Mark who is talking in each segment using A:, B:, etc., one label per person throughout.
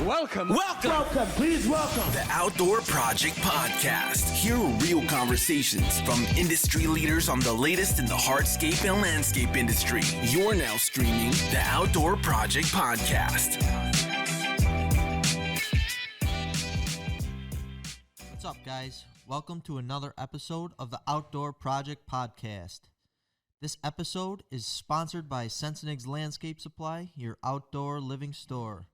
A: Welcome.
B: Please welcome.
C: The Outdoor Project Podcast. Hear real conversations from industry leaders on the latest in the hardscape and landscape industry. You're now streaming the Outdoor Project Podcast.
D: What's up, guys? Welcome to another episode of the Outdoor Project Podcast. This episode is sponsored by Sensenig's Landscape Supply, your outdoor living store.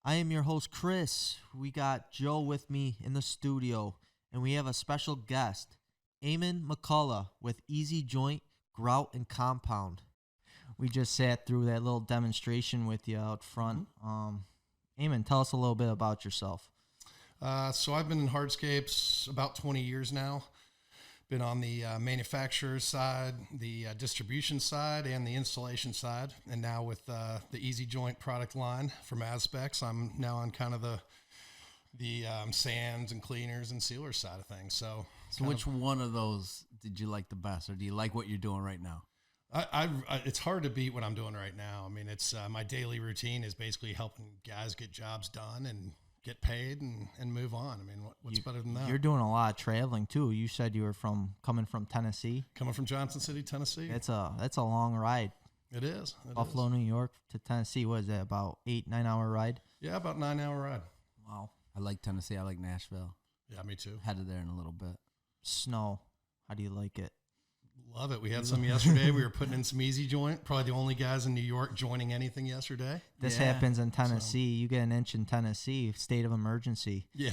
D: I am your host, Chris. We got Joe with me in the studio, and we have a special guest, Eamon McCullough with Easy Joint Grout and Compound. We just sat through that little demonstration with you out front. Eamon, tell us a little bit about yourself.
E: So I've been in hardscapes about 20 years now. Been on the manufacturer's side, the distribution side, and the installation side. And now with the Easy Joint product line from Aspex, I'm now on kind of the sands and cleaners and sealers side of things. So
F: which one of those did you like the best, or do you like what you're doing right now?
E: I it's hard to beat what I'm doing right now. I mean, it's my daily routine is basically helping guys get jobs done and get paid and move on. I mean, what's better than that?
D: You're doing a lot of traveling too. You said you were coming from Tennessee.
E: Coming from Johnson City, Tennessee.
D: That's a long ride.
E: It is.
D: Buffalo, New York to Tennessee. What is that, about 8-9 hour ride?
E: Yeah, about 9-hour ride.
D: Wow.
F: I like Tennessee. I like Nashville.
E: Yeah, me too.
F: Headed there in a little bit.
D: Snow. How do you like it?
E: Love it. We had some yesterday. We were putting in some Easy Joint. Probably the only guys in New York joining anything yesterday.
D: This happens in Tennessee. You get an inch in Tennessee, state of emergency.
E: Yeah.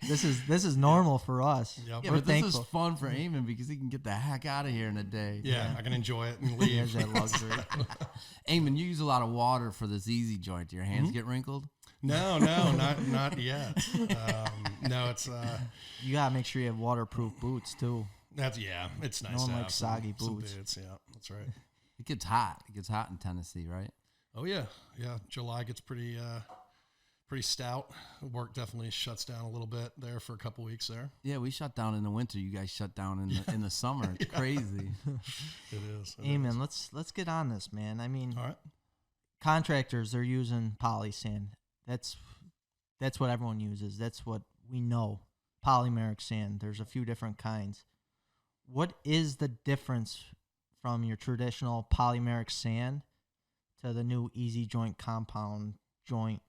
D: This is normal for us.
E: Yep.
F: Yeah,
D: We're
F: but
D: thankful.
F: this is fun for Eamon because he can get the heck out of here in a day.
E: Yeah, I can enjoy it and
D: He has
E: leave.
D: that luxury.
F: Eamon, you use a lot of water for this Easy Joint. Do your hands get wrinkled?
E: No, not yet. No, it's
D: You gotta make sure you have waterproof boots too.
E: it's nice.
D: No one
E: to
D: likes
E: have
D: soggy
E: some
D: boots.
E: Yeah, that's right.
F: It gets hot. It gets hot in Tennessee, right?
E: Oh yeah. July gets pretty stout. Work definitely shuts down a little bit there for a couple weeks there.
F: Yeah, we shut down in the winter. You guys shut down in the summer. It's crazy.
E: It is.
D: Eamon, let's get on this, man. I mean,
E: All right.
D: contractors are using poly sand. That's what everyone uses. That's what we know. Polymeric sand. There's a few different kinds. What is the difference from your traditional polymeric sand to the new Easy Joint compound joint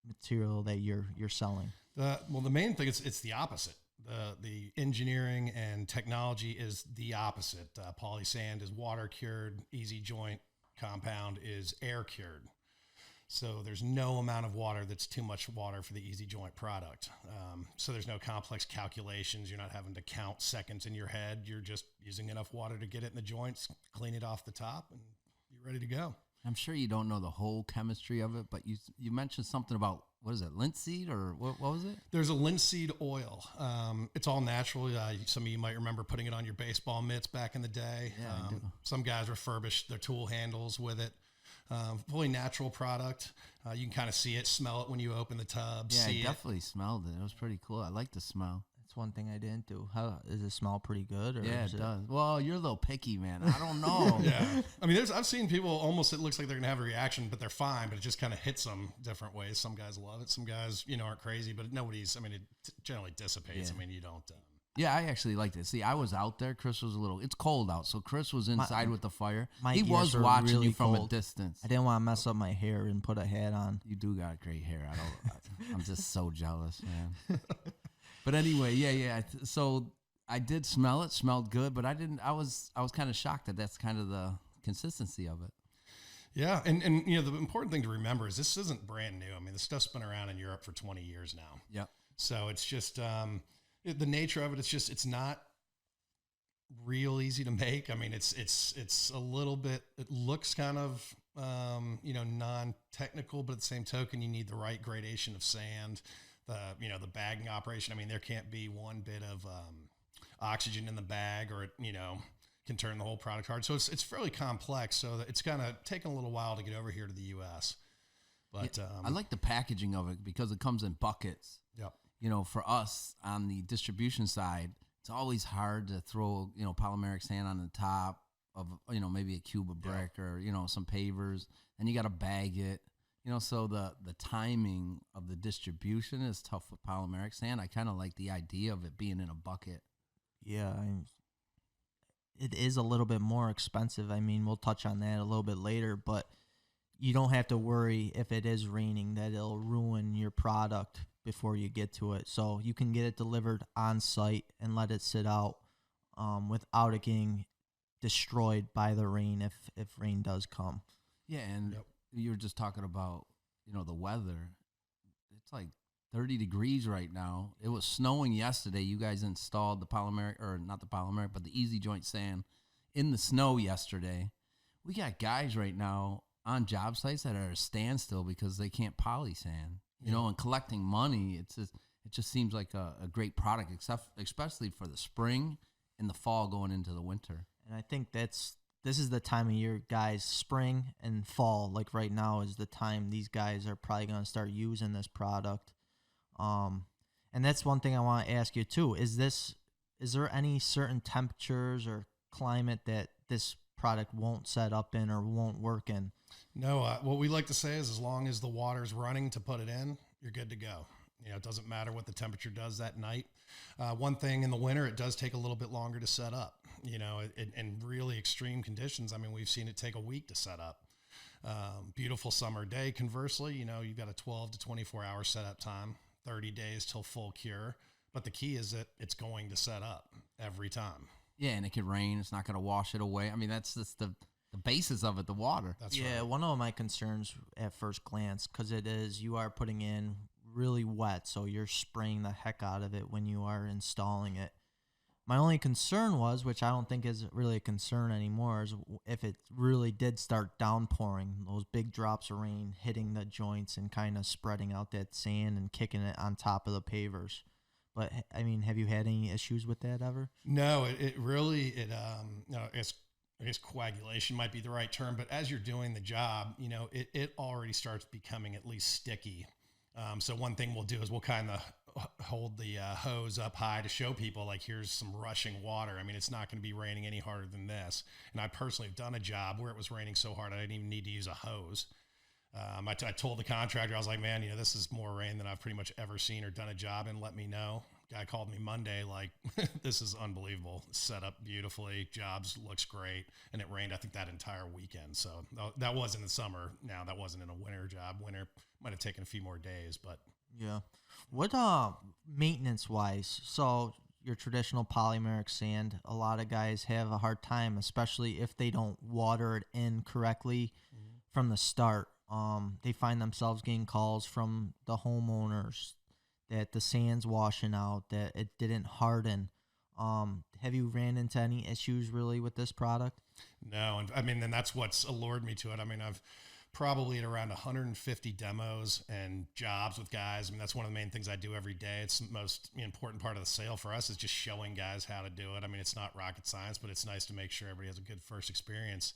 D: material that you're selling?
E: Well, the main thing is it's the opposite. The engineering and technology is the opposite. Poly sand is water cured. Easy Joint compound is air cured. So there's no amount of water that's too much water for the Easy Joint product. So there's no complex calculations. You're not having to count seconds in your head. You're just using enough water to get it in the joints, clean it off the top, and you're ready to go.
F: I'm sure you don't know the whole chemistry of it, but you mentioned something about, what is it, linseed or what was it?
E: There's a linseed oil. It's all natural. Some of you might remember putting it on your baseball mitts back in the day.
F: Yeah, I do.
E: Some guys refurbish their tool handles with it. Fully natural product. You can kind of see it, smell it when you open the tub.
F: Yeah,
E: see
F: I definitely smelled it. It was pretty cool. I like the smell.
D: That's one thing I didn't do. How does it smell? Pretty good? Or
F: Yeah,
D: is
F: it does. Well, you're a little picky, man. I don't know.
E: Yeah. I mean, I've seen people almost, it looks like they're going to have a reaction, but they're fine, but it just kind of hits them different ways. Some guys love it. Some guys, aren't crazy, but it generally dissipates.
F: Yeah.
E: You don't.
F: Yeah, I actually liked it. See, I was out there. Chris was it's cold out. So Chris was inside with the fire.
D: my
F: He
D: ears
F: was
D: are
F: watching
D: really
F: you from
D: cold.
F: a distance.
D: I didn't want to mess up my hair and put a hat on.
F: You do got great hair. I'm just so jealous, man. But anyway, yeah. So I did smell it. Smelled good, but I was kind of shocked that that's kind of the consistency of it.
E: Yeah. And the important thing to remember is this isn't brand new. I mean, this stuff's been around in Europe for 20 years now.
F: Yep.
E: So it's just, the nature of it, it's not real easy to make. I mean, it's a little bit, it looks kind of, non-technical, but at the same token, you need the right gradation of sand, the bagging operation. I mean, there can't be one bit of, oxygen in the bag or it, can turn the whole product hard. So it's fairly complex. So it's kind of taken a little while to get over here to the U.S. But
F: I like the packaging of it because it comes in buckets.
E: Yep.
F: For us on the distribution side, it's always hard to throw, polymeric sand on the top of, maybe a cube of brick or, some pavers. And you got to bag it. So the timing of the distribution is tough with polymeric sand. I kind of like the idea of it being in a bucket.
D: Yeah, it is a little bit more expensive. I mean, we'll touch on that a little bit later, but you don't have to worry if it is raining that it'll ruin your product before you get to it. So you can get it delivered on site and let it sit out without it getting destroyed by the rain if rain does come.
F: Yeah, and you were just talking about, the weather. It's like 30 degrees right now. It was snowing yesterday. You guys installed the polymeric, or not the polymeric, but the easy joint sand in the snow yesterday. We got guys right now on job sites that are at a standstill because they can't poly sand, and collecting money. It just seems like a great product, especially for the spring and the fall going into the winter. And
D: I think this is the time of year, guys, spring and fall, like right now is the time these guys are probably going to start using this product. And that's one thing I want to ask you too. Is there any certain temperatures or climate that this product won't set up in or won't work in?
E: No, what we like to say is as long as the water's running to put it in, you're good to go. It doesn't matter what the temperature does that night. One thing in the winter, it does take a little bit longer to set up. In really extreme conditions, I mean, we've seen it take a week to set up. Beautiful summer day. Conversely, you've got a 12 to 24 hour setup time, 30 days till full cure. But the key is that it's going to set up every time.
F: Yeah, and it could rain. It's not going to wash it away. I mean, that's just the basis of it, the water.
E: That's
D: right. One of my concerns at first glance, because you are putting in really wet, so you're spraying the heck out of it when you are installing it. My only concern was, which I don't think is really a concern anymore, is if it really did start downpouring, those big drops of rain hitting the joints and kind of spreading out that sand and kicking it on top of the pavers. But I mean, have you had any issues with that ever?
E: No, it really, I guess coagulation might be the right term, but as you're doing the job, it already starts becoming at least sticky. So one thing we'll do is we'll kind of hold the hose up high to show people, like, here's some rushing water. I mean, it's not going to be raining any harder than this. And I personally have done a job where it was raining so hard I didn't even need to use a hose. I told the contractor, I was like, man, this is more rain than I've pretty much ever seen or done a job in. Let me know. Guy called me Monday, like, this is unbelievable. Set up beautifully. Jobs looks great. And it rained, I think, that entire weekend. So that was in the summer. Now, that wasn't in a winter job. Winter might have taken a few more days, but.
D: Yeah. What maintenance-wise, so your traditional polymeric sand, a lot of guys have a hard time, especially if they don't water it in correctly from the start. They find themselves getting calls from the homeowners that the sand's washing out, that it didn't harden. Have you ran into any issues really with this product?
E: No, and I mean, and that's what's allured me to it. I mean, I've probably at around 150 demos and jobs with guys. I mean, that's one of the main things I do every day. It's the most important part of the sale for us is just showing guys how to do it. I mean, it's not rocket science, but it's nice to make sure everybody has a good first experience.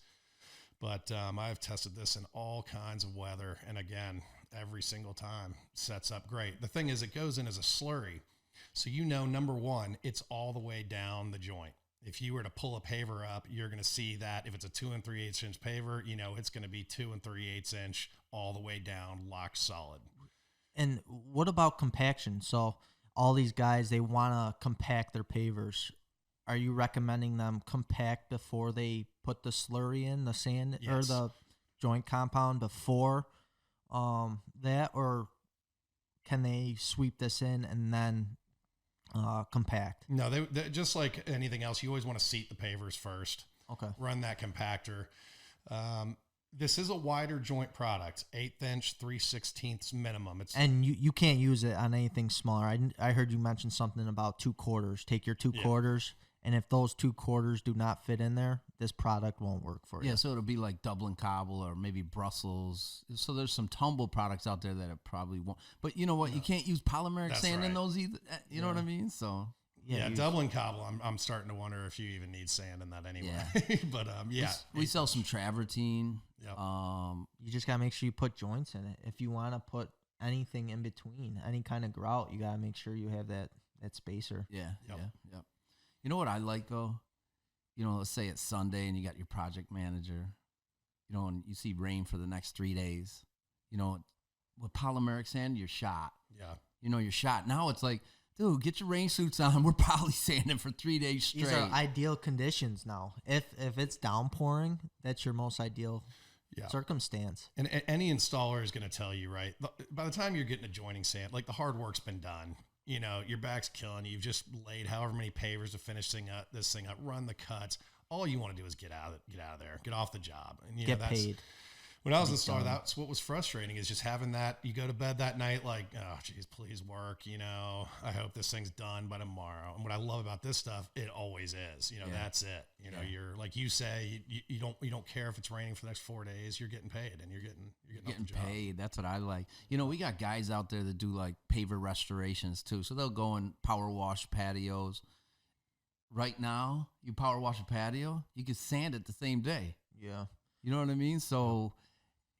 E: But I've tested this in all kinds of weather. And again, every single time sets up great. The thing is, it goes in as a slurry. So, number one, it's all the way down the joint. If you were to pull a paver up, you're going to see that if it's a 2 3/8 inch paver, it's going to be 2 3/8 inch all the way down, locked solid.
D: And what about compaction? So all these guys, they want to compact their pavers. Are you recommending them compact before they put the slurry in, the sand or the joint compound before that, or can they sweep this in and then compact?
E: No, they just like anything else. You always want to seat the pavers first.
D: Okay. Run
E: that compactor. This is a wider joint product, 1/8 inch, 3/16 minimum.
D: And you can't use it on anything smaller. I heard you mention something about 2 quarters. Take your 2 quarters, and if those 2 quarters do not fit in there, this product won't work for you.
F: Yeah, so it'll be like Dublin cobble or maybe Brussels. So there's some tumble products out there that it probably won't. But you know what? You can't use polymeric sand in those either. You know what I mean? So
E: yeah, Dublin cobble. I'm starting to wonder if you even need sand in that anyway.
F: Yeah.
E: But
F: we sell some travertine.
E: Yep.
D: You just gotta make sure you put joints in it. If you want to put anything in between, any kind of grout, you gotta make sure you have that spacer.
F: Yeah. Yep. You know what I like though? Let's say it's Sunday and you got your project manager, and you see rain for the next 3 days. You know, with polymeric sand, you're shot.
E: Yeah.
F: You know, you're shot. Now it's like, dude, get your rain suits on. We're poly sanding for 3 days straight.
D: These are ideal conditions now. If it's downpouring, that's your most ideal circumstance.
E: And any installer is going to tell you, right, by the time you're getting a joining sand, like the hard work's been done. You know, your back's killing you. You've just laid however many pavers to finish this thing up, run the cuts. All you want to do is get out of there, get off the job, and
D: Get paid.
E: When I was an installer, that's what was frustrating, is just having that. You go to bed that night like, oh, geez, please work. You know, I hope this thing's done by tomorrow. And what I love about this stuff, it always is. You know, that's it. You know, you're like you say, you don't care if it's raining for the next 4 days. You're getting paid, and you're getting
F: paid. That's what I like. You know, we got guys out there that do like paver restorations too. So they'll go and power wash patios. Right now, you power wash a patio, you can sand it the same day.
D: Yeah.
F: You know what I mean? So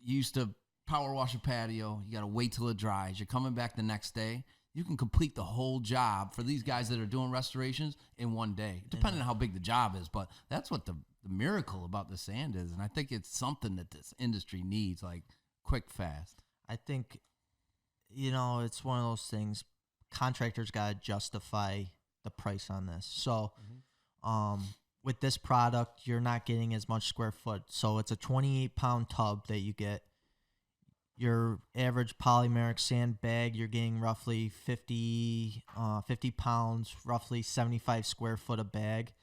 F: you used to power wash a patio. You got to wait till it dries. You're coming back the next day. You can complete the whole job for these guys that are doing restorations in one day, depending on how big the job is. But that's what the miracle about the sand is. And I think it's something that this industry needs, like quick, fast.
D: I think, you know, it's one of those things. Contractors got to justify the price on this. So with this product, you're not getting as much square foot. So it's a 28-pound tub that you get. Your average polymeric sand bag, you're getting roughly 50 pounds, roughly 75 square foot a bag.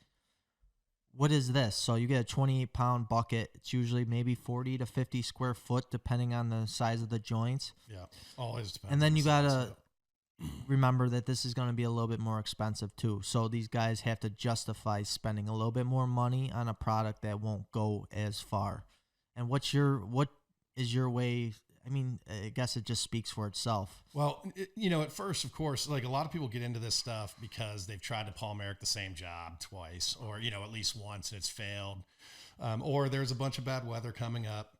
D: What is this? So you get a 28-pound bucket. It's usually maybe 40 to 50 square foot, depending on the size of the joints.
E: Yeah, always depends.
D: And then you got to remember that this is going to be a little bit more expensive too. So these guys have to justify spending a little bit more money on a product that won't go as far. And what is your way? I mean, I guess it just speaks for itself.
E: Well, you know, at first, of course, like a lot of people get into this stuff because they've tried to polymeric the same job twice, or, you know, at least once and it's failed, or there's a bunch of bad weather coming up.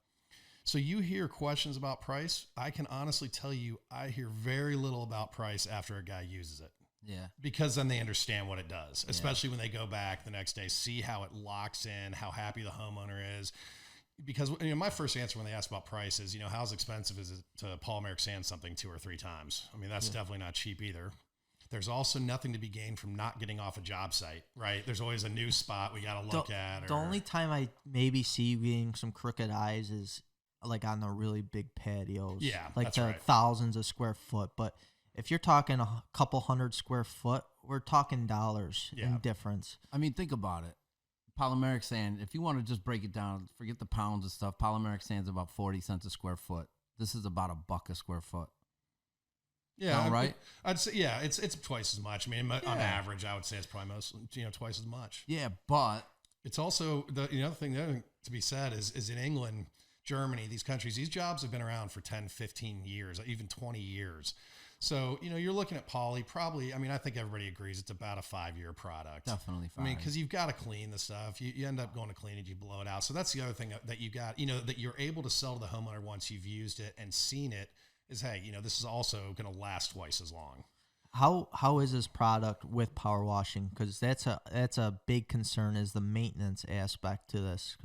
E: So you hear questions about price. I can honestly tell you, I hear very little about price after a guy uses it.
F: Yeah.
E: Because then they understand what it does, especially when they go back the next day, see how it locks in, how happy the homeowner is. Because, you know, my first answer when they ask about price is, you know, how expensive is it to polymeric sand something 2 or 3 times? I mean, that's definitely not cheap either. There's also nothing to be gained from not getting off a job site, right? There's always a new spot we got to look at.
D: The only time I maybe see you getting some crooked eyes is like on the really big patios.
E: Yeah,
D: like
E: that's
D: the
E: right.
D: thousands of square foot. But if you're talking a couple hundred square foot, we're talking dollars in difference.
F: I mean, think about it. Polymeric sand, if you want to just break it down, forget the pounds and stuff, polymeric sand's about 40 cents a square foot. This is about $1 a square foot.
E: Yeah,
F: Sound right?
E: I'd say, yeah, it's twice as much. I mean, on average, I would say it's probably twice as much.
F: Yeah, but
E: it's also the other thing to be said is in England, Germany, these countries, these jobs have been around for 10, 15 years, even 20 years. So, you know, you're looking at poly probably, I mean, I think everybody agrees it's about a 5-year product.
F: Definitely 5.
E: I mean, because you've got to clean the stuff. You end up going to clean it, you blow it out. So that's the other thing that you got, you know, that you're able to sell to the homeowner once you've used it and seen it is, hey, you know, this is also going to last twice as long.
D: How is this product with power washing? Because that's a big concern, is the maintenance aspect to this.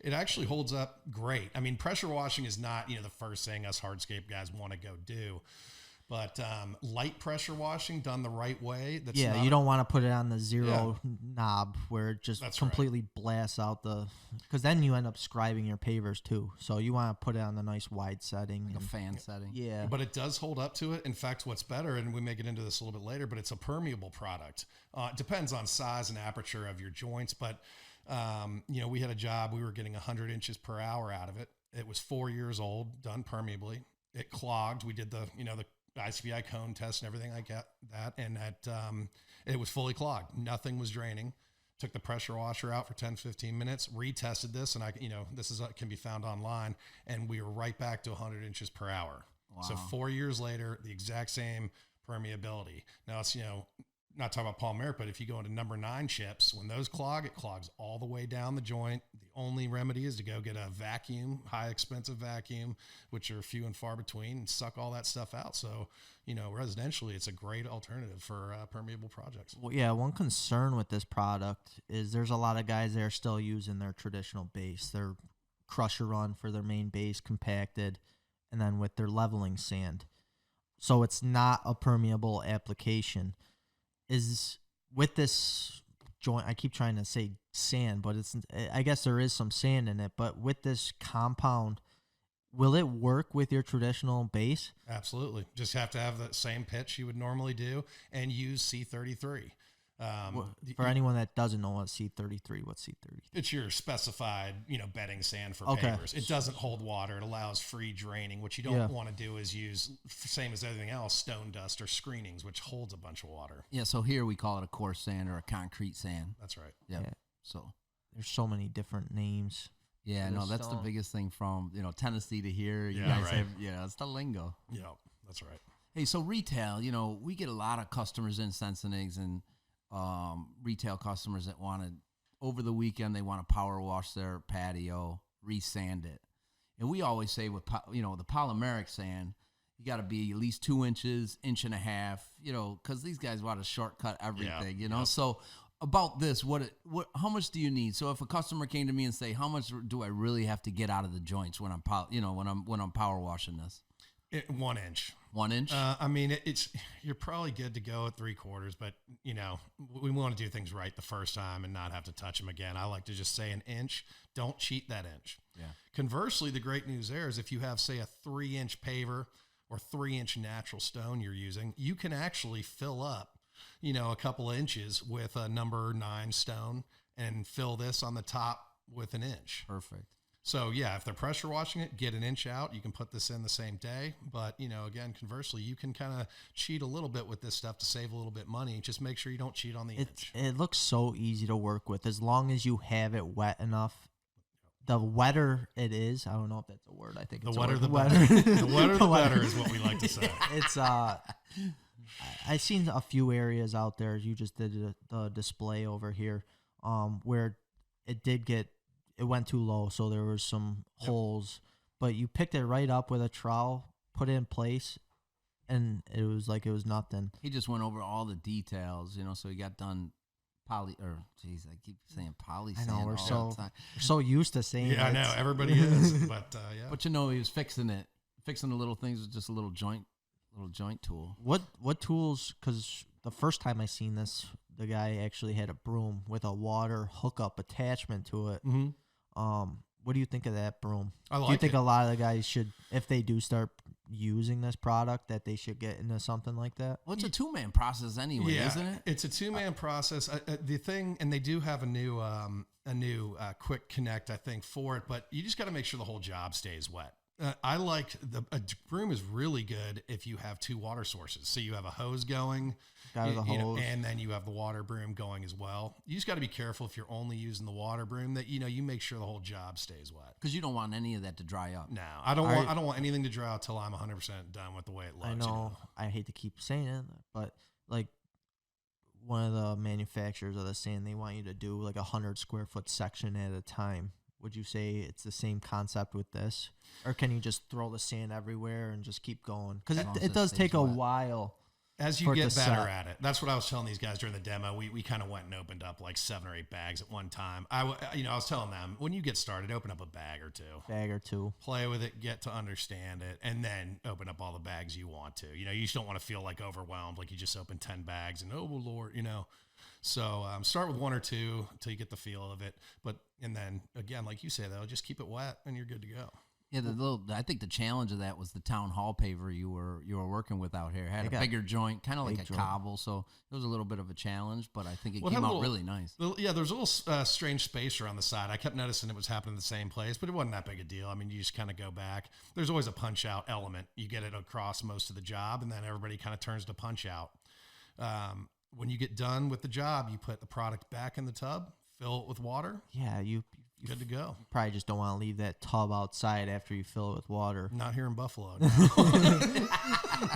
E: It actually holds up great. I mean, pressure washing is not, you know, the first thing us hardscape guys want to go do. But light pressure washing done the right way.
D: You don't want to put it on the zero knob where it just completely blasts out because then you end up scribing your pavers too. So you want to put it on the nice wide setting.
F: Like a fan setting.
D: Yeah.
E: But it does hold up to it. In fact, what's better, and we may get into this a little bit later, but it's a permeable product. It depends on size and aperture of your joints. But, you know, we had a job, we were getting 100 inches per hour out of it. It was 4 years old, done permeably. It clogged. We did the ICVI cone test and everything like that, and it was fully clogged. Nothing was draining. Took the pressure washer out for 10, 15 minutes, retested this, and this can be found online, and we were right back to 100 inches per hour. Wow. So 4 years later, the exact same permeability. Now it's, you know, not talking about polymeric, but if you go into number 9 chips, when those clog, it clogs all the way down the joint. The only remedy is to go get a vacuum, high expensive vacuum, which are few and far between, and suck all that stuff out. So, you know, residentially, it's a great alternative for permeable projects.
D: Well, yeah, one concern with this product is there's a lot of guys that are still using their traditional base, their crusher run for their main base compacted. and then with their leveling sand. So it's not a permeable application. Is with this joint, I keep trying to say sand, but I guess there is some sand in it, but with this compound, will it work with your traditional base?
E: Absolutely. Just have to have the same pitch you would normally do and use C33.
D: For anyone that doesn't know what C33, what's C33?
E: It's your specified, bedding sand for
D: Okay.
E: pavers. It doesn't hold water. It allows free draining. What you don't want to do is use, same as everything else, stone dust or screenings, which holds a bunch of water.
F: Yeah, so here we call it a coarse sand or a concrete sand.
E: That's right.
F: Yep.
D: Yeah.
F: So
D: There's so many different names.
F: yeah,
D: for
F: no,
D: this
F: that's the
D: stone.
F: biggest thing from Tennessee to here. You
E: Yeah,
F: guys
E: right.
F: have it's the lingo.
E: Yeah, that's right.
F: Hey, so retail, we get a lot of customers in Sensenig's and retail customers that want to, over the weekend, they want to power wash their patio, resand it. And we always say with, the polymeric sand, you got to be at least 2 inches, inch and a half, because these guys want to shortcut everything,
E: Yep.
F: So about this, how much do you need? So if a customer came to me and say, how much do I really have to get out of the joints when I'm, when I'm power washing this?
E: 1 inch.
F: 1 inch?
E: You're probably good to go at 3/4, but we want to do things right the first time and not have to touch them again. I like to just say 1 inch. Don't cheat that inch.
F: Yeah.
E: Conversely, the great news there is if you have, say, a 3-inch paver or 3-inch natural stone you're using, you can actually fill up, a couple of inches with a number 9 stone and fill this on the top with 1 inch.
F: Perfect.
E: So yeah, if they're pressure washing it, get 1 inch out. You can put this in the same day. But, again, conversely, you can kind of cheat a little bit with this stuff to save a little bit money. Just make sure you don't cheat on the inch.
D: It looks so easy to work with as long as you have it wet enough. The wetter it is, I don't know if that's a word. I think
E: The
D: it's
E: wetter
D: a
E: the
D: word.
E: better. The wetter the
D: wetter.
E: better is what we like to say.
D: It's I've seen a few areas out there. You just did the display over here, where it went too low, so there was some holes. But you picked it right up with a trowel, put it in place, and it was like it was nothing.
F: He just went over all the details, so he got done I keep saying poly
D: I
F: sand
D: know, we're
F: all the time.
D: so used to saying
E: Yeah, I know.
D: it's-
E: Everybody is. But yeah.
F: But he was fixing the little things with just a little joint tool.
D: What tools? Because the first time I seen this, the guy actually had a broom with a water hookup attachment to it.
E: Mm-hmm.
D: What do you think of that broom?
E: I like
D: Do you think
E: it.
D: a lot of the guys should, if they do start using this product, that they should get into something like that?
F: Well, it's a 2-man process anyway, isn't it?
E: It's a 2-man process. The thing, and they do have a new quick connect, I think, for it, but you just got to make sure the whole job stays wet. I like a broom is really good if you have 2 water sources. So you have a hose going,
D: Out of the hose.
E: and then you have the water broom going as well. You just got to be careful if you're only using the water broom that you make sure the whole job stays wet.
F: Because you don't want any of that to dry up.
E: No, I don't want anything to dry out till I'm 100% done with the way it looks.
D: I know. I hate to keep saying it, but like one of the manufacturers of the sand, they want you to do like 100 square foot section at a time. Would you say it's the same concept with this, or can you just throw the sand everywhere and just keep going? Because
F: As long as
D: it
F: it
D: does
F: stays
D: take a
F: wet.
D: while.
E: As you
D: for it
E: get
D: to
E: better
D: set.
E: at it, that's what I was telling these guys during the demo. We kind of went and opened up like 7 or 8 bags at one time. I was telling them, when you get started, open up a bag or 2,
D: Bag or 2.
E: play with it, get to understand it, and then open up all the bags you want to. You just don't want to feel like overwhelmed, like you just opened 10 bags and oh Lord, So start with 1 or 2 until you get the feel of it. And then again, like you say though, just keep it wet and you're good to go.
F: Yeah, I think the challenge of that was the town hall paver you were working with out here. It had
D: They
F: a
D: got
F: bigger joint, kind of like a
D: big joint.
F: cobble, so it was a little bit of a challenge, but I think it
E: Well,
F: came
E: had a
F: out
E: little-
F: really nice.
E: Yeah, there's a little strange space around the side. I kept noticing it was happening in the same place, but it wasn't that big a deal. I mean, you just kind of go back. There's always a punch out element. You get it across most of the job, and then everybody kind of turns to punch out. When you get done with the job, you put the product back in the tub, fill it with water,
D: Yeah, you
E: good to go.
D: probably just don't want to leave that tub outside after you fill it with water.
E: Not here in Buffalo.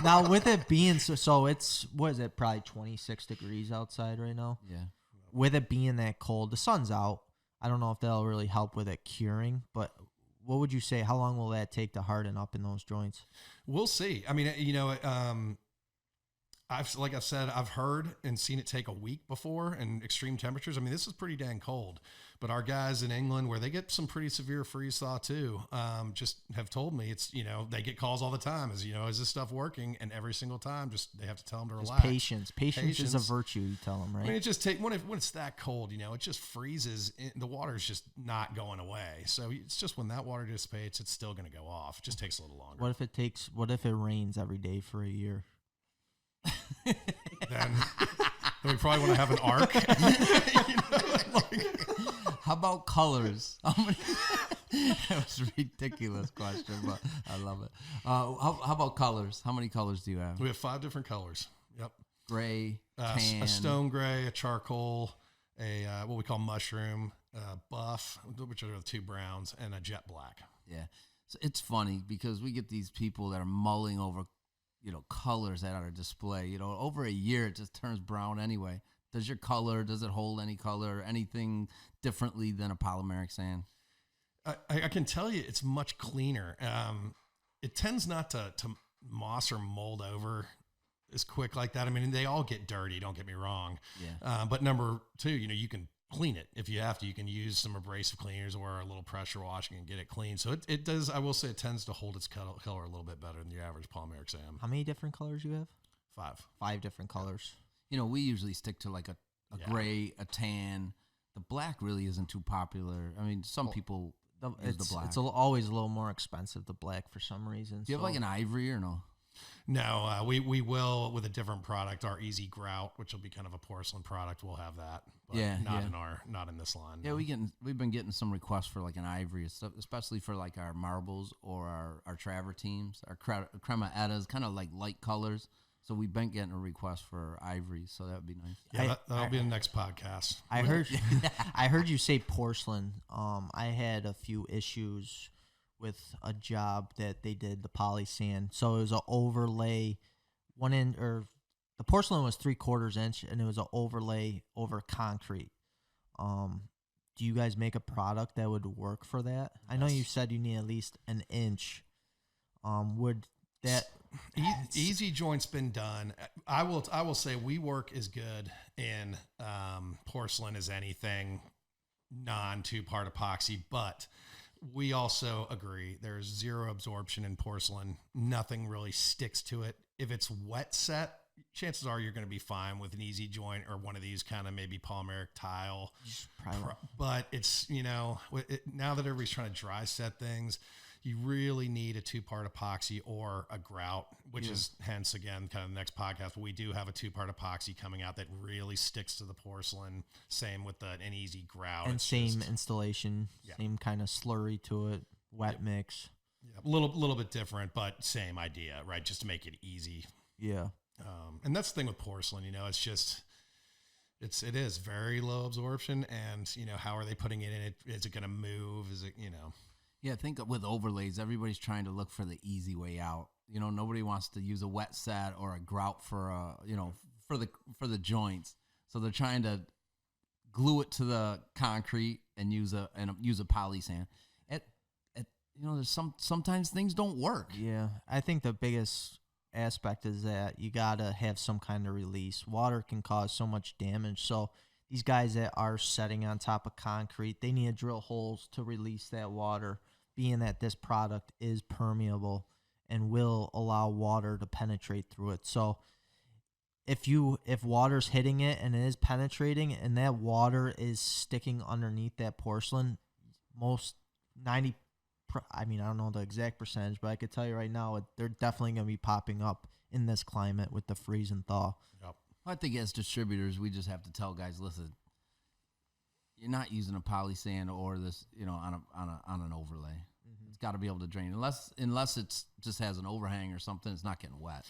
D: Now, with it being so it's, what is it, probably 26 degrees outside right now?
F: Yeah.
D: With it being that cold, the sun's out. I don't know if that'll really help with it curing, but what would you say? How long will that take to harden up in those joints?
E: We'll see. I mean, like I said, I've heard and seen it take a week before in extreme temperatures. I mean, this is pretty dang cold, but our guys in England, where they get some pretty severe freeze thaw too, just have told me it's, they get calls all the time is this stuff working? And every single time, they have to tell them to relax.
D: Patience is a virtue, you tell them, right?
E: I mean, when it's that cold, it just freezes. The water's just not going away. So it's just when that water dissipates, it's still going to go off. It just takes a little longer.
D: What if it rains every day for a year?
E: then we probably want to have an arc.
F: How about colors? That was a ridiculous question, but I love it. How about colors? How many colors do you have?
E: We have 5 different colors. Yep.
F: Gray, tan.
E: A stone gray, a charcoal, a what we call mushroom, buff, which are the 2 browns, and a jet black.
F: Yeah. So it's funny because we get these people that are mulling over colors that are on display. Over a year, it just turns brown anyway. Does it hold any color, anything differently than a polymeric sand?
E: I can tell you it's much cleaner. It tends not to moss or mold over as quick like that. I mean, they all get dirty, don't get me wrong.
F: Yeah.
E: But number 2, you can clean it if you have to. You can use some abrasive cleaners or a little pressure washing and get it clean. So it does, I will say, it tends to hold its color a little bit better than your average polymeric sand.
D: How many different colors you have?
E: 5.
D: 5 different colors.
F: We usually stick to like a gray, a tan. The black really isn't too popular. I mean, some people use the black.
D: It's always a little more expensive, the black, for some reason.
F: Do you have like an ivory or no?
E: No, we will with a different product, our Easy Grout, which will be kind of a porcelain product. We'll have that, but not in this line.
F: Yeah, we've been getting some requests for like an ivory, especially for like our marbles or our travertines, our crema ettas, kind of like light colors. So we've been getting a request for ivory, so that would be nice.
E: Yeah, that'll be in the next podcast.
D: I heard you say porcelain. I had a few issues with a job that they did the poly sand. So it was an overlay, the porcelain was 3/4 inch, and it was an overlay over concrete. Do you guys make a product that would work for that? Yes. I know you said you need at least an inch. Would that
E: Easy Joint's been done? I will say we work as good in porcelain as anything non 2-part epoxy, but we also agree there's 0 absorption in porcelain. Nothing really sticks to it. If it's wet set, chances are you're going to be fine with an Easy Joint or one of these kind of maybe polymeric tile. But it's, now that everybody's trying to dry set things, you really need a 2-part epoxy or a grout, which is hence again kind of the next podcast. But we do have a 2-part epoxy coming out that really sticks to the porcelain. Same with an Easy Grout,
D: and same installation, same kind of slurry to it, wet mix.
E: Yeah, a little bit different, but same idea, right? Just to make it easy.
D: Yeah.
E: And that's the thing with porcelain. It's just it is very low absorption, and how are they putting it in it? Is it going to move? Is it
F: Yeah, I think with overlays, everybody's trying to look for the easy way out. Nobody wants to use a wet set or a grout for for the joints. So they're trying to glue it to the concrete and use a poly sand. There's sometimes things don't work.
D: Yeah, I think the biggest aspect is that you gotta have some kind of release. Water can cause so much damage, so these guys that are setting on top of concrete, they need to drill holes to release that water, being that this product is permeable and will allow water to penetrate through it. So if water's hitting it and it is penetrating and that water is sticking underneath that porcelain, I don't know the exact percentage, but I could tell you right now, they're definitely going to be popping up in this climate with the freeze and thaw.
E: Yep.
F: I think as distributors, we just have to tell guys, listen, you're not using a poly sand or this, on an overlay. Mm-hmm. It's got to be able to drain. Unless it's just has an overhang or something, it's not getting wet.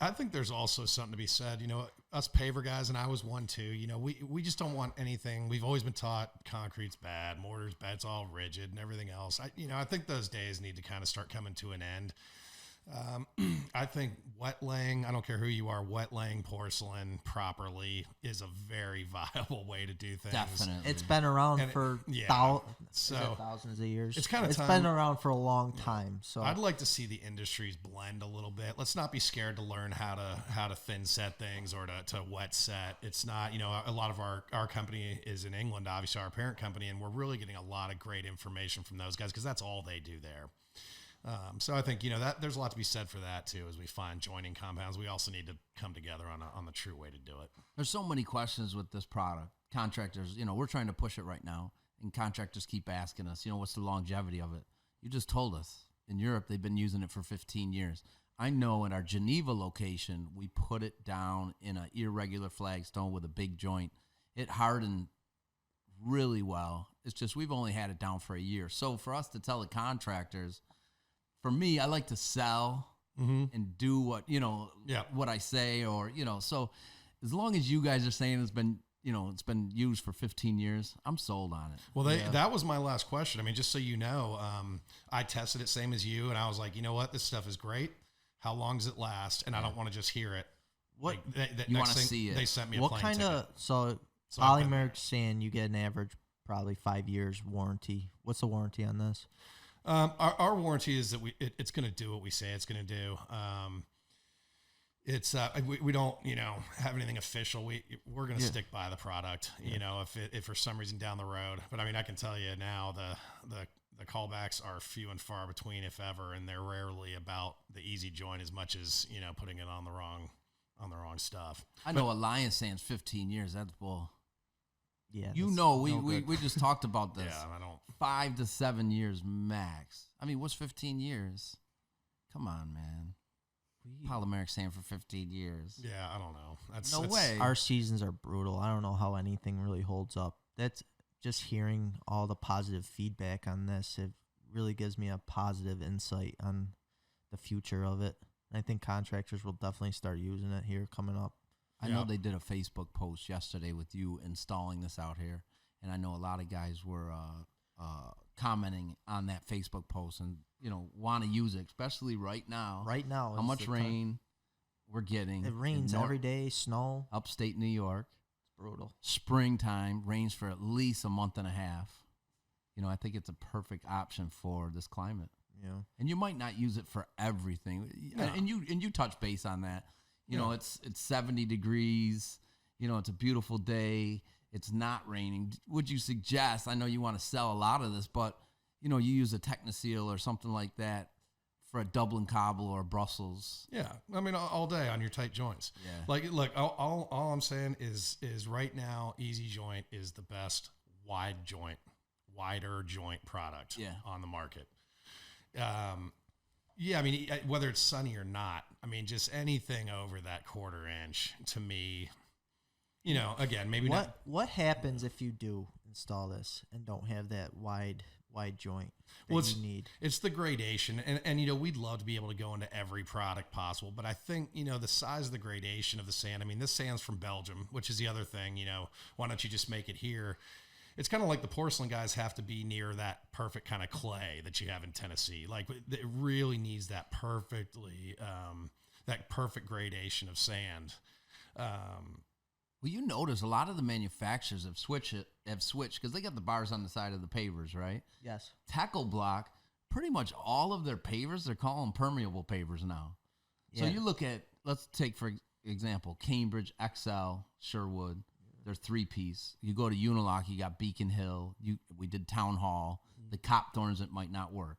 E: I think there's also something to be said. Us paver guys, and I was one too. We just don't want anything. We've always been taught concrete's bad, mortar's bad, it's all rigid and everything else. I think those days need to kind of start coming to an end. I think wet laying, I don't care who you are, wet laying porcelain properly is a very viable way to do things.
F: Definitely.
D: It's been around
E: And
D: for
E: so
D: thousands of years.
E: it's kinda
D: It's
E: time-
D: been around for a long time. So
E: I'd like to see the industries blend a little bit. Let's not be scared to learn how to thin set things or to wet set. It's not, a lot of our company is in England, obviously our parent company, and we're really getting a lot of great information from those guys because that's all they do there. So I think, that there's a lot to be said for that too, as we find joining compounds. We also need to come together on the true way to do it.
F: There's so many questions with this product. Contractors, we're trying to push it right now, and contractors keep asking us, what's the longevity of it? You just told us. In Europe, they've been using it for 15 years. I know in our Geneva location, we put it down in an irregular flagstone with a big joint. It hardened really well. It's just we've only had it down for a year. So for us to tell the contractors, for me, I like to sell and do what, what I say or, so as long as you guys are saying it's been used for 15 years, I'm sold on it.
E: Well, that was my last question. I mean, just so you know, I tested it same as you, and I was like, you know what? This stuff is great. How long does it last? And I don't want to just hear it.
D: What
F: you want to see it?
E: They sent me a
D: what
E: plane
D: kind
E: ticket.
D: of so
E: I've been
D: polymeric sand? You get an average probably 5 years warranty. What's the warranty on this?
E: Our warranty is that it's going to do what we say it's going to do. It's we don't have anything official. We're going to stick by the product. If for some reason down the road, but I mean I can tell you now the callbacks are few and far between, if ever, and they're rarely about the easy joint as much as putting it on the wrong stuff.
F: I know Alliance Sand's 15 years. That's bull.
D: Yeah,
F: we just talked about this.
E: Yeah, I don't.
F: 5 to 7 years max. I mean, what's 15 years? Come on, man. Polymeric sand for 15 years.
E: Yeah, I don't know.
F: No way.
D: Our seasons are brutal. I don't know how anything really holds up. That's just hearing all the positive feedback on this. It really gives me a positive insight on the future of it. And I think contractors will definitely start using it here coming up.
F: I know they did a Facebook post yesterday with you installing this out here, and I know a lot of guys were commenting on that Facebook post and want to use it, especially right now.
D: Right now,
F: how much rain we're getting?
D: It rains every day. Snow,
F: upstate New York.
D: It's brutal.
F: Springtime rains for at least a month and a half. I think it's a perfect option for this climate.
D: Yeah,
F: and you might not use it for everything.
E: No.
F: And you touch base on that. It's 70 degrees. It's a beautiful day. It's not raining. Would you suggest, I know you want to sell a lot of this, but, you use a Technoseal or something like that for a Dublin cobble or a Brussels?
E: Yeah. I mean, all day on your tight joints.
F: Yeah.
E: Look, all I'm saying is right now, Easy Joint is the best wider joint product on the market. Yeah, I mean, whether it's sunny or not, I mean, just anything over that quarter inch to me, again, maybe not.
D: What happens if you do install this and don't have that wide joint that you need?
E: It's the gradation, and we'd love to be able to go into every product possible, but I think the size of the gradation of the sand. I mean, this sand's from Belgium, which is the other thing. Why don't you just make it here? It's kind of like the porcelain guys have to be near that perfect kind of clay that you have in Tennessee. Like it really needs that perfect gradation of sand.
F: Well, you notice a lot of the manufacturers have switched because they got the bars on the side of the pavers, right?
D: Yes.
F: Tackle Block, pretty much all of their pavers, they're calling permeable pavers now. So you look at, let's take for example, Cambridge, XL, Sherwood. They're 3-piece. You go to Unilock, you got Beacon Hill. We did Town Hall. The Copthorns, it might not work.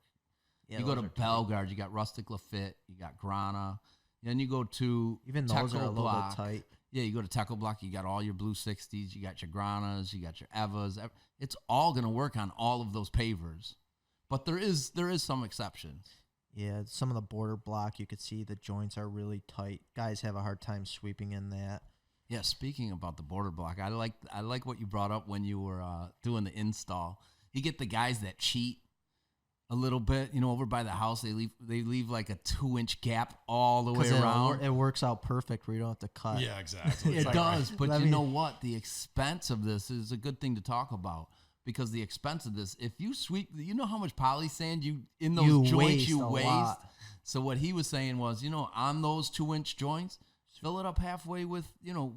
D: Yeah,
F: you go to Bellegarde, you got Rustic Lafitte, you got Grana. Then you go to
D: even those are a little bit tight.
F: Yeah, you go to Tackle Block, you got all your Blue 60s, you got your Granas, you got your Evas. It's all going to work on all of those pavers. But there is some exceptions.
D: Yeah, some of the border block, you could see the joints are really tight. Guys have a hard time sweeping in that.
F: Yeah, speaking about the border block, I like what you brought up when you were doing the install. You get the guys that cheat a little bit, over by the house. They leave like a 2-inch gap all the way around.
D: It works out perfect where you don't have to cut.
E: Yeah, exactly.
F: It does, but you know what? The expense of this is a good thing to talk about because the expense of this, if you sweep, you know how much poly sand in those joints you waste. So what he was saying was, on those 2-inch joints, fill it up halfway with your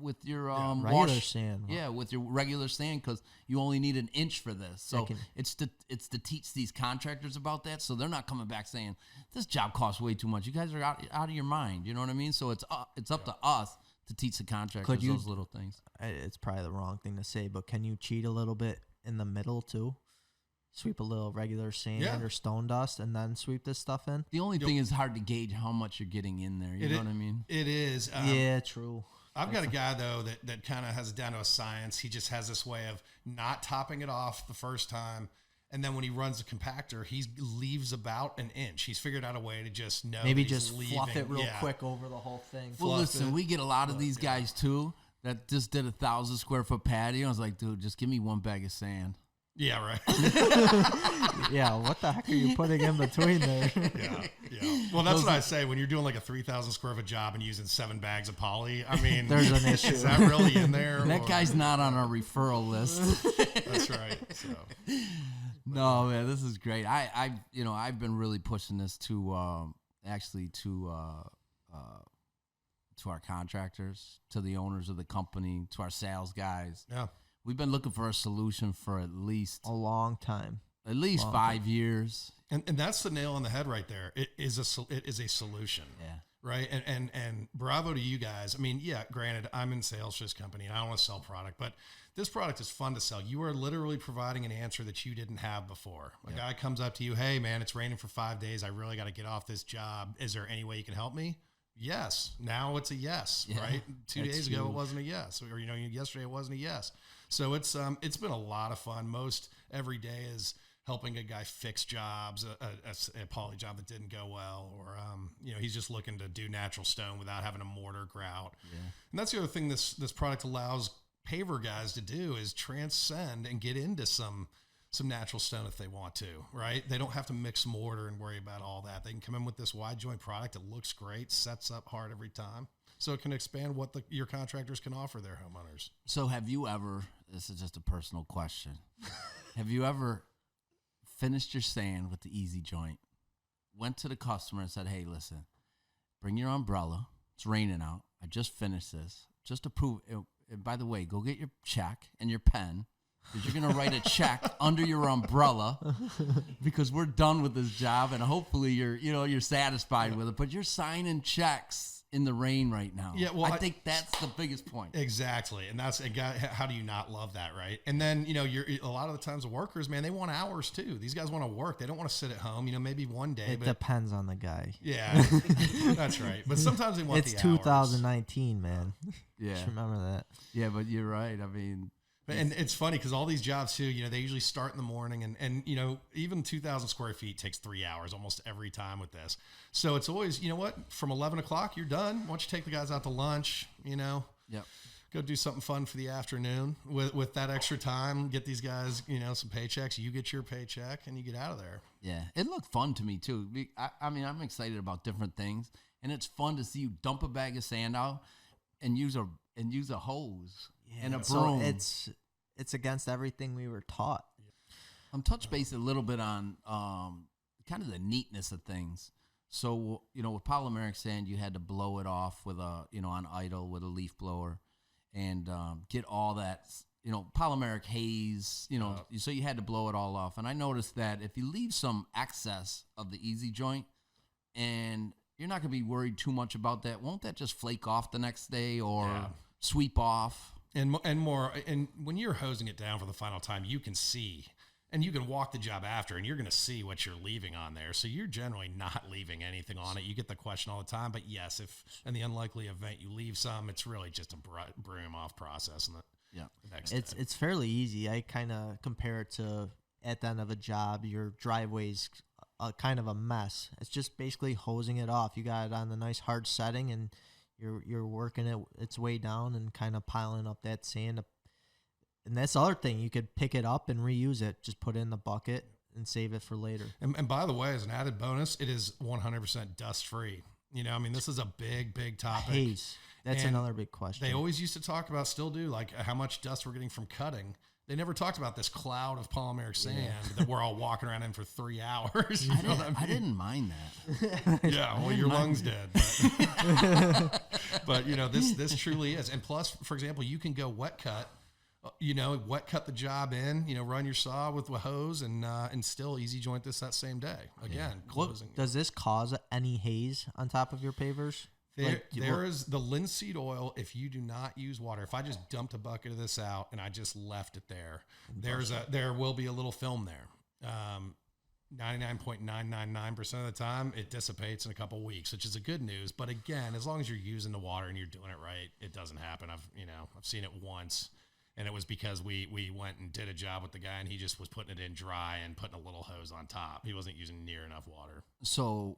D: regular sand.
F: Yeah, with your regular sand, because you only need an inch for this. So it's to teach these contractors about that, so they're not coming back saying this job costs way too much. You guys are out of your mind. You know what I mean? So it's up to us to teach the contractors those little things.
D: It's probably the wrong thing to say, but can you cheat a little bit in the middle too? Sweep a little regular sand or stone dust and then sweep this stuff in?
F: The only thing is hard to gauge how much you're getting in there. You know what I mean?
E: It is.
D: Yeah, true.
E: I've got a guy, though, that kind of has it down to a science. He just has this way of not topping it off the first time. And then when he runs the compactor, he leaves about an inch. He's figured out a way to just know.
D: Maybe
E: that he's
D: just
E: leaving.
D: fluff it real quick over the whole thing.
F: Well, listen, we get a lot of these guys, too, that just did 1,000 square foot patio. I was like, dude, just give me one bag of sand.
E: Yeah, right.
D: Yeah, what the heck are you putting in between there?
E: Yeah. Well, that's what I say. When you're doing like a 3,000 square foot job and using 7 bags of poly, I mean,
D: there's an issue.
E: Is that really in there?
F: That guy's not on our referral list.
E: That's right. So.
F: No, man, this is great. I've been really pushing this to our contractors, to the owners of the company, to our sales guys.
E: Yeah.
F: We've been looking for a solution for at least
D: a long time.
F: At least 5 years.
E: And that's the nail on the head right there. It is a solution.
F: Yeah.
E: Right. And bravo to you guys. I mean, yeah, granted, I'm in sales for this company and I don't want to sell product, but this product is fun to sell. You are literally providing an answer that you didn't have before. A guy comes up to you, hey man, it's raining for 5 days. I really got to get off this job. Is there any way you can help me? Yes. Now it's a yes, right? 2 days ago, it wasn't a yes. Or, yesterday it wasn't a yes. So it's been a lot of fun. Most every day is helping a guy fix jobs, a poly job that didn't go well, or, he's just looking to do natural stone without having a mortar grout. Yeah. And that's the other thing this product allows paver guys to do is transcend and get into some natural stone if they want to, right? They don't have to mix mortar and worry about all that. They can come in with this wide joint product. It looks great, sets up hard every time. So it can expand what your contractors can offer their homeowners.
F: So have you ever, this is just a personal question, have you ever finished your sand with the easy joint, went to the customer and said, hey, listen, bring your umbrella. It's raining out. I just finished this. Just to prove it. And by the way, go get your check and your pen, because you're going to write a check under your umbrella, because we're done with this job, and hopefully you're satisfied with it. But you're signing checks in the rain right now.
E: Yeah, well,
F: I think that's the biggest point.
E: Exactly, and how do you not love that, right? And then you're a lot of the times the workers, man, they want hours too. These guys want to work. They don't want to sit at home. Maybe one day.
D: It depends on the guy.
E: Yeah, that's right. But sometimes they want
D: the hours. It's 2019, man.
F: Yeah,
D: just remember that.
F: Yeah, but you're right. I mean.
E: And it's funny because all these jobs too, they usually start in the morning and even 2,000 square feet takes 3 hours almost every time with this. So it's always, from 11 o'clock, you're done. Why don't you take the guys out to lunch,
F: Yep.
E: Go do something fun for the afternoon with that extra time, get these guys, some paychecks, you get your paycheck and you get out of there.
F: Yeah. It looked fun to me too. I mean, I'm excited about different things, and it's fun to see you dump a bag of sand out and use a hose. And a broom.
D: So it's against everything we were taught.
F: I'm touch base a little bit on kind of the neatness of things. So with polymeric sand, you had to blow it off with on idle with a leaf blower, and get all that polymeric haze. So you had to blow it all off. And I noticed that if you leave some excess of the easy joint, and you're not going to be worried too much about that, won't that just flake off the next day or sweep off?
E: And when you're hosing it down for the final time, you can see, and you can walk the job after, and you're going to see what you're leaving on there. So you're generally not leaving anything on it. You get the question all the time, but yes, if in the unlikely event you leave some, it's really just a broom off process. The next day.
D: It's fairly easy. I kind of compare it to at the end of a job, your driveway's kind of a mess. It's just basically hosing it off. You got it on the nice hard setting, and you're working it its way down and kind of piling up that sand. And that's the other thing. You could pick it up and reuse it. Just put it in the bucket and save it for later.
E: And by the way, as an added bonus, it is 100% dust free. This is a big topic.
D: Haze. That's another big question.
E: They always used to talk about, still do, like how much dust we're getting from cutting. They never talked about this cloud of polymeric sand that we're all walking around in for 3 hours. You know what I mean?
F: I didn't mind that.
E: Yeah, well, your lungs did. But you know, this truly is. And plus, for example, you can go wet cut, wet cut the job in, run your saw with a hose and still easy joint this that same day. Again, closing.
D: Does this cause any haze on top of your pavers?
E: There is the linseed oil. If you do not use water, if I just dumped a bucket of this out and I just left it there, there will be a little film there. 99.999% of the time, it dissipates in a couple weeks, which is a good news. But again, as long as you're using the water and you're doing it right, it doesn't happen. I've seen it once, and it was because we went and did a job with the guy, and he just was putting it in dry and putting a little hose on top. He wasn't using near enough water.
F: So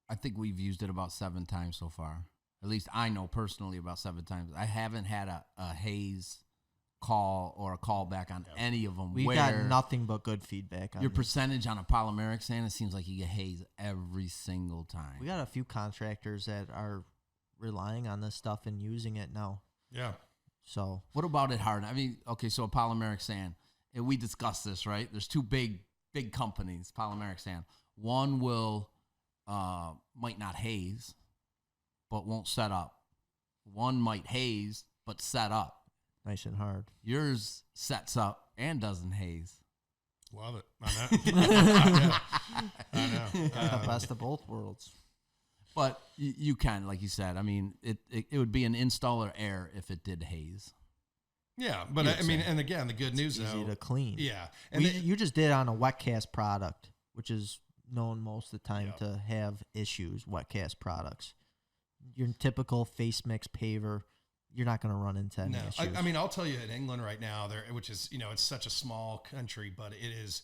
F: I think we've used it about 7 times so far. At least I know personally about 7 times. I haven't had a haze call or a call back on any of them.
D: We got nothing but good feedback on
F: your
D: these.
F: percentage on a polymeric sand, it seems like you get haze every single time.
D: We got a few contractors that are relying on this stuff and using it now.
E: Yeah.
F: So what about it hard? I mean, okay, so a polymeric sand, and we discussed this, right? There's 2 big companies, polymeric sand. One will might not haze, but won't set up. One might haze, but set up.
D: Nice and hard.
F: Yours sets up and doesn't haze.
E: Love it. I know.
D: Best of both worlds.
F: But you can, like you said, I mean, it would be an installer error if it did haze.
E: Yeah, but I mean, and again, the good news
D: Easy
E: though,
D: to clean.
E: yeah, and
D: You just did it on a wet cast product, which is known most of the time to have issues, wet cast products. Your typical face mix paver, you're not going to run into any issues.
E: I mean, I'll tell you, in England right now, which is, it's such a small country, but it is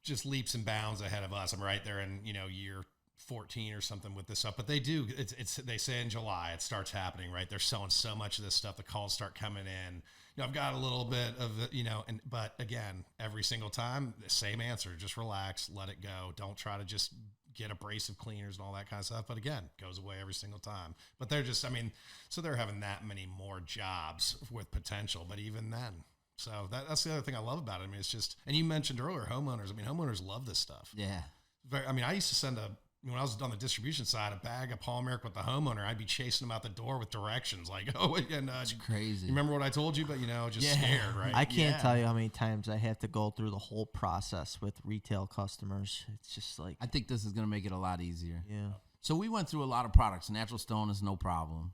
E: just leaps and bounds ahead of us. I'm right there in, year 14 or something with this stuff, but they do. They say in July it starts happening. Right, they're selling so much of this stuff. The calls start coming in. I've got a little bit of it, but again, every single time, the same answer: just relax, let it go. Don't try to just get abrasive cleaners and all that kind of stuff. But again, goes away every single time. But they're just, so they're having that many more jobs with potential. But even then, so that's the other thing I love about it. It's just, and you mentioned earlier, homeowners. Homeowners love this stuff.
F: Yeah.
E: I used to send when I was on the distribution side, a bag of polymeric with the homeowner, I'd be chasing them out the door with directions like, it's
F: crazy.
E: You remember what I told you? But scared, right?
D: I can't tell you how many times I have to go through the whole process with retail customers. It's just like,
F: I think this is going to make it a lot easier.
D: yeah.
F: So we went through a lot of products. Natural stone is no problem.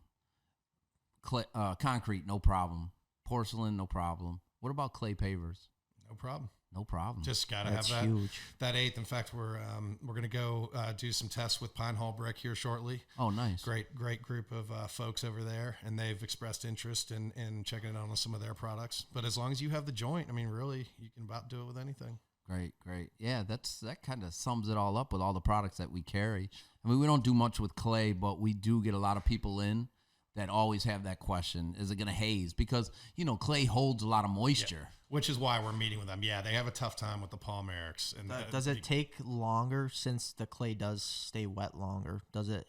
F: Concrete, no problem. Porcelain, no problem. What about clay pavers?
E: No problem.
F: No problem.
E: Just got to
D: That's
E: have
D: huge.
E: that eighth. In fact, we're going to go do some tests with Pine Hall Brick here shortly.
F: Oh, nice.
E: Great group of folks over there, and they've expressed interest in checking it out on some of their products. But as long as you have the joint, really, you can about do it with anything.
F: Great. Yeah, that kind of sums it all up with all the products that we carry. We don't do much with clay, but we do get a lot of people in that always have that question: is it going to haze? Because clay holds a lot of moisture.
E: Yeah. Which is why we're meeting with them. Yeah, they have a tough time with the polymerics. And
D: Does it take longer since the clay does stay wet longer? Does it?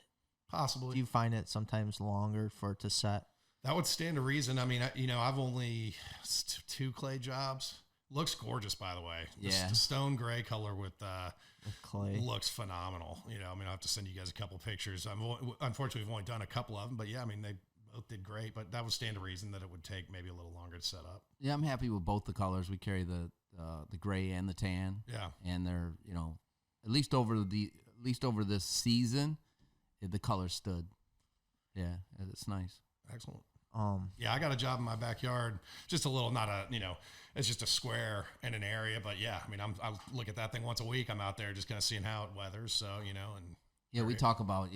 E: Possibly.
D: Do you find it sometimes longer for it to set?
E: That would stand to reason. I've only 2 clay jobs. Looks gorgeous, by the way.
F: Yeah.
E: The stone gray color with
D: clay
E: looks phenomenal. I'll have to send you guys a couple pictures. Unfortunately, we've only done a couple of them, but yeah, they both did great. But that would stand to reason that it would take maybe a little longer to set up.
F: Yeah, I'm happy with both the colors. We carry the gray and the tan.
E: Yeah,
F: and they're at least over this season, the color stood. Yeah, it's nice.
E: Excellent.
D: Yeah,
E: I got a job in my backyard, just a little, not a, it's just a square in an area, but yeah, I look at that thing once a week. I'm out there just kind of seeing how it weathers. So, and
F: yeah, we talk about,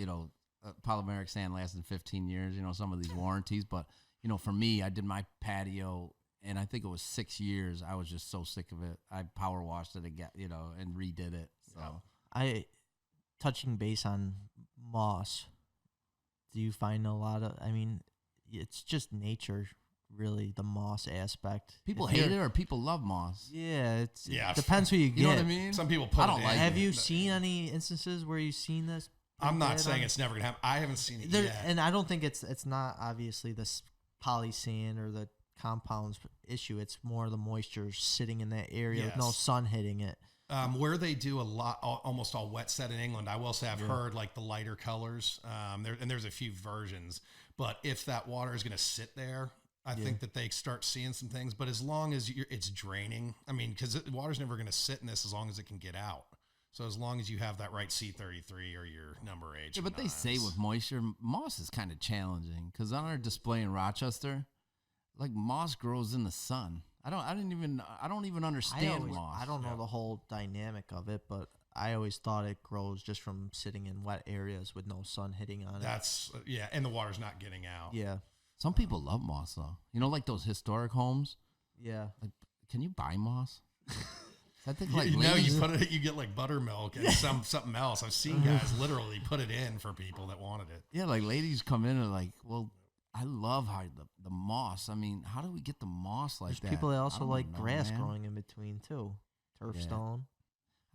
F: polymeric sand lasting 15 years, some of these warranties, but for me, I did my patio and I think it was 6 years. I was just so sick of it. I power washed it again, and redid it. So
D: touching base on moss, do you find a lot of, it's just nature, really, the moss aspect.
F: People hate it or people love moss.
D: Yeah, it depends who you get.
F: You know what I mean?
E: Some people put
F: I don't
E: it
F: like
E: in.
D: Have you seen any instances where you've seen this?
E: I'm not saying it's never gonna happen. I haven't seen it yet.
D: And I don't think it's not obviously this poly sand or the compounds issue. It's more the moisture sitting in that area with no
E: Yes.
D: sun hitting it.
E: Where they do a lot, almost all wet set in England, I will say I've heard like the lighter colors. There's a few versions, but if that water is going to sit there, I think that they start seeing some things. But as long as it's draining, I mean, because the water's never going to sit in this as long as it can get out. So as long as you have that right C33 or your number H.
F: Yeah, but they say with moisture, moss is kind of challenging because on our display in Rochester, like moss grows in the sun. I don't even understand moss.
D: I don't know the whole dynamic of it, but I always thought it grows just from sitting in wet areas with no sun hitting on it.
E: That's and the water's not getting out.
D: Yeah.
F: Some people love moss though. You know, like those historic homes.
D: Yeah.
F: Like, can you buy moss? I think like
E: You
F: ladies-
E: put it, you get like buttermilk and something else. I've seen guys literally put it in for people that wanted it.
F: yeah, like ladies come in and like, well, I love how the moss. I mean, how do we get the moss like
D: There's
F: that?
D: people that
F: I
D: also
F: don't
D: like
F: know,
D: grass
F: man.
D: growing in between too. Turf
F: Yeah.
D: stone.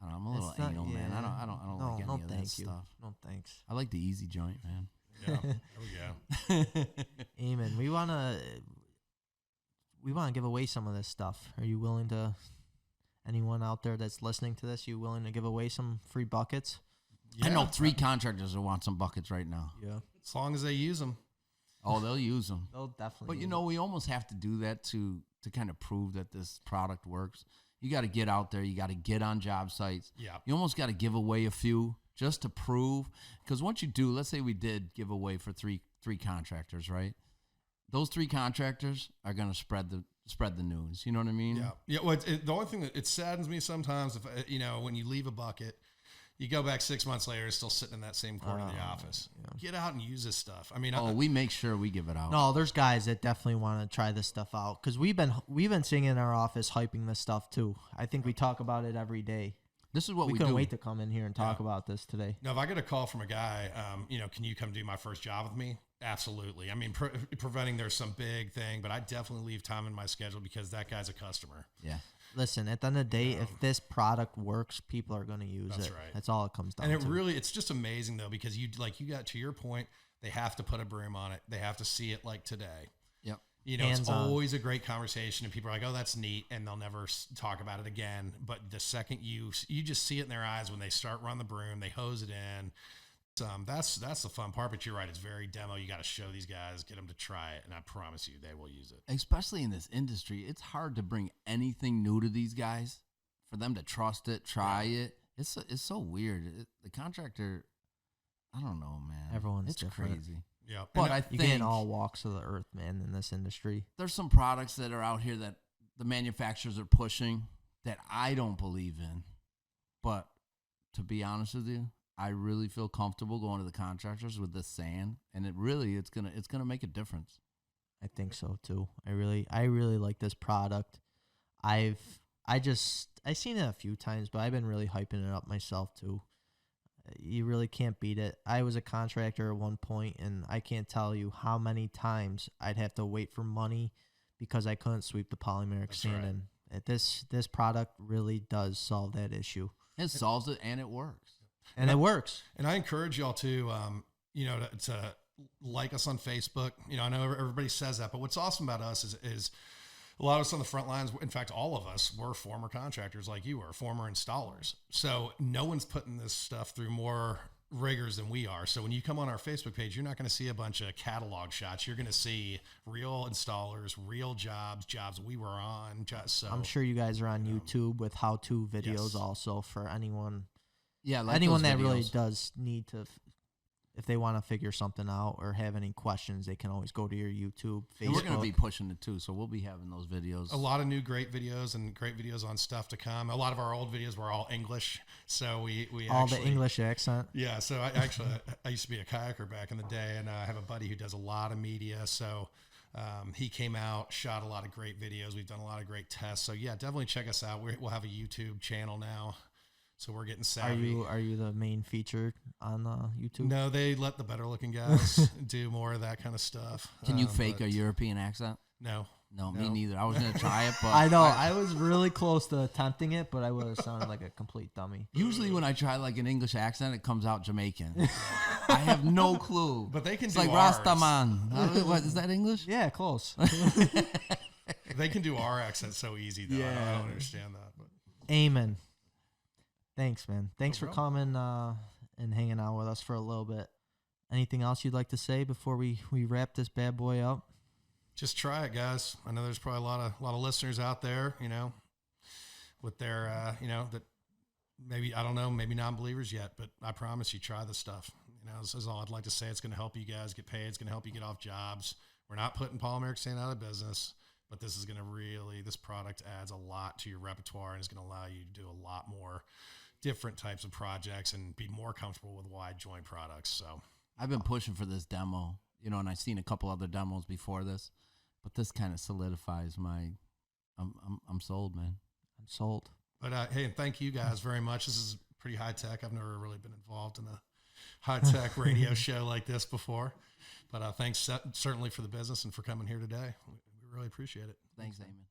F: I don't know, I'm a little
D: It's not-
F: anal, man. I
D: yeah.
F: don't
D: No,
F: like any
D: no,
F: of that
D: thank you.
F: stuff.
D: No, thanks.
F: I like the easy joint, man.
E: Yeah, there we go.
D: Eamon, we wanna give away some of this stuff. Are you willing to? Anyone out there that's listening to this, you willing to give away some free buckets?
F: I know
E: Yeah,
F: 3 contractors that want some buckets right now.
D: Yeah.
E: as long as they use them.
F: Oh, they'll use them.
D: They'll definitely.
F: But you
D: use
F: know, we almost have to do that to kind of prove that this product works. You got to get out there. You got to get on job sites.
E: Yeah.
F: You almost got to give away a few just to prove. Because once you do, let's say we did give away for three contractors, right? Those 3 contractors are going to spread the news. You know what I mean?
E: Yeah. Yeah. Well, the only thing that it saddens me sometimes, if when you leave a bucket, you go back 6 months later, it's still sitting in that same corner of the office. Get out and use this stuff. I mean,
F: Oh, we make sure we give it out.
D: No, there's guys that definitely want to try this stuff out because we've been sitting in our office hyping this stuff too. I think we talk about it every day.
F: This is what
D: We
F: we
D: couldn't
F: do.
D: wait to come in here and talk about this today.
E: now, if I get a call from a guy, can you come do my first job with me? Absolutely. I mean, preventing there's some big thing, but I definitely leave time in my schedule because that guy's a customer.
F: Yeah.
D: Listen, at the end of the day, if this product works, people are going to use
E: That's
D: it.
E: right.
D: That's all it comes down
E: And
D: to.
E: it's just amazing though, because you got to your point, they have to put a broom on it. They have to see it like today.
F: Yep.
E: It's
D: Hands-on.
E: always a great conversation and people are like, oh, that's neat. And they'll never talk about it again. But the second you just see it in their eyes when they start running the broom, they hose it in. That's the fun part, but you're right. It's very demo. You got to show these guys, get them to try it. And I promise you they will use it.
F: Especially in this industry, it's hard to bring anything new to these guys for them to trust it, try it. It's so weird. The contractor, I don't know, man.
D: Everyone's
F: it's
D: different.
F: crazy.
E: Yeah.
F: But I
D: You
F: think
D: get in all walks of the earth, man, in this industry.
F: there's some products that are out here that the manufacturers are pushing that I don't believe in. But to be honest with you, I really feel comfortable going to the contractors with this sand, and it's gonna make a difference.
D: I think so too. I really like this product. I've seen it a few times, but I've been really hyping it up myself too. You really can't beat it. I was a contractor at one point, and I can't tell you how many times I'd have to wait for money because I couldn't sweep the polymeric
E: That's
D: sand
E: right.
D: in. This product really does solve that issue,
F: It solves it, and it works.
D: and it works.
E: And I encourage y'all to, to like us on Facebook. I know everybody says that, but what's awesome about us is a lot of us on the front lines. In fact, all of us were former contractors like you were, former installers. So no one's putting this stuff through more rigors than we are. So when you come on our Facebook page, you're not going to see a bunch of catalog shots. You're going to see real installers, real jobs we were on. So
D: I'm sure you guys are on YouTube with how-to videos
E: Yes.
D: also for anyone.
F: Yeah, like
D: Anyone
F: those
D: that really
F: videos.
D: does need to, if they want to figure something out or have any questions, they can always go to your YouTube, Facebook.
F: And we're going to be pushing it too, so we'll be having those videos.
E: a lot of new great videos and great videos on stuff to come. A lot of our old videos were all English. So we
D: all
E: actually,
D: the English accent.
E: Yeah, so I used to be a kayaker back in the day, and I have a buddy who does a lot of media. So he came out, shot a lot of great videos. We've done a lot of great tests. So yeah, definitely check us out. We'll have a YouTube channel now, so we're getting savvy.
D: Are you the main feature on YouTube?
E: No, they let the better looking guys do more of that kind of stuff.
F: Can you fake
E: but
F: a European accent?
E: No.
F: No, me
E: No.
F: neither. I was going to try it, but
D: I know. I was really close to attempting it, but I would have sounded like a complete dummy.
F: usually when I try like an English accent, it comes out Jamaican. I have no clue.
E: But they can
F: It's
E: do
F: like
E: ours.
F: Rastaman. What is that English?
D: Yeah, close.
E: they can do our accent so easy though. I
F: Yeah.
E: don't understand that. But
D: Amen. Thanks, man. Thanks
E: No
D: for
E: problem.
D: coming and hanging out with us for a little bit. Anything else you'd like to say before we wrap this bad boy up?
E: just try it, guys. I know there's probably a lot of listeners out there, with their, that maybe, I don't know, maybe non-believers yet, but I promise you, try this stuff. This is all I'd like to say. It's going to help you guys get paid. It's going to help you get off jobs. We're not putting polymeric sand out of business, but this is going to this product adds a lot to your repertoire and is going to allow you to do a lot more different types of projects and be more comfortable with wide joint products. So
F: I've been pushing for this demo, and I've seen a couple other demos before this, but this kind of solidifies I'm sold, man.
D: I'm sold.
E: But hey, and thank you guys very much. This is pretty high tech. I've never really been involved in a high tech radio show like this before. But thanks certainly for the business and for coming here today. We really appreciate it.
F: Thanks, Eamon.